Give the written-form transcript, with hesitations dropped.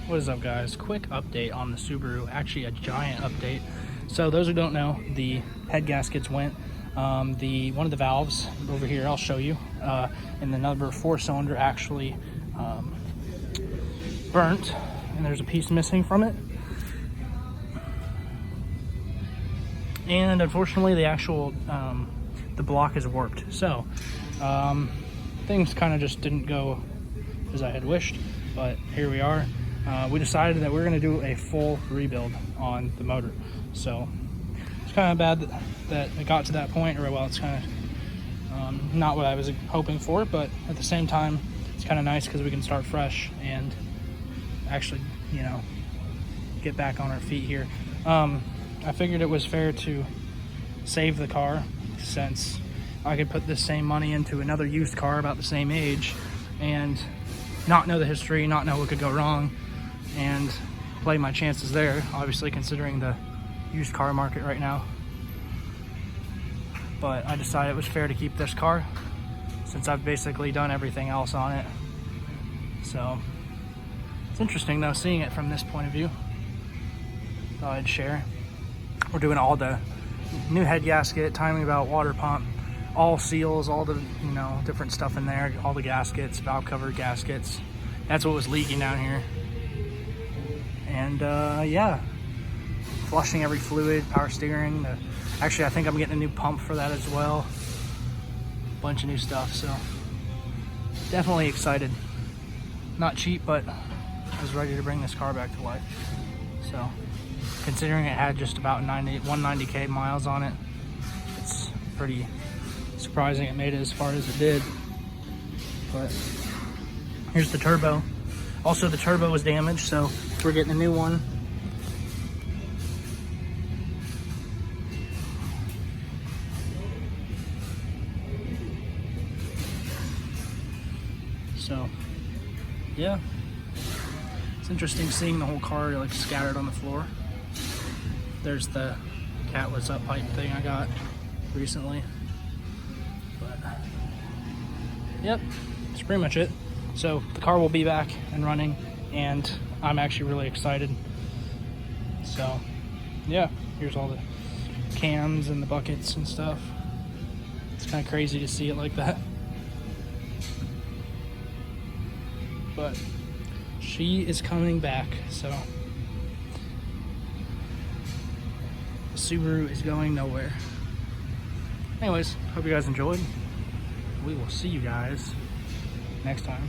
What is up, guys? Quick update on the Subaru, actually a giant update. So those who don't know, the head gaskets went. One of the valves over here, I'll show you, and the number 4-cylinder actually burnt, and there's a piece missing from it. And unfortunately, the actual the block is warped. So things kind of just didn't go as I had wished, but here we are. We decided that we're going to do a full rebuild on the motor. So it's kind of bad that it got to that point, or well, it's kind of not what I was hoping for, but at the same time, it's kind of nice because we can start fresh and actually, you know, get back on our feet here. I figured it was fair to save the car, since I could put this same money into another used car about the same age and not know the history, not know what could go wrong, and play my chances there, obviously considering the used car market right now. But I decided it was fair to keep this car since I've basically done everything else on it. So it's interesting though, seeing it from this point of view. Thought I'd share. We're doing all the new head gasket, timing belt, water pump, all seals, all the, you know, different stuff in there, all the gaskets, valve cover gaskets. That's what was leaking down here. And yeah, flushing every fluid, power steering. Actually, I think I'm getting a new pump for that as well. Bunch of new stuff, so definitely excited. Not cheap, but I was ready to bring this car back to life. So considering it had just about 190k miles on it, it's pretty surprising it made it as far as it did. But here's the turbo. Also, the turbo was damaged, so we're getting a new one. So yeah, it's interesting seeing the whole car like scattered on the floor. There's the catless up pipe thing I got recently. But yep, that's pretty much it. So the car will be back and running, and I'm actually really excited. So yeah, here's all the cams and the buckets and stuff. It's kind of crazy to see it like that. But she is coming back, so the Subaru is going nowhere. Anyways, hope you guys enjoyed. We will see you guys next time.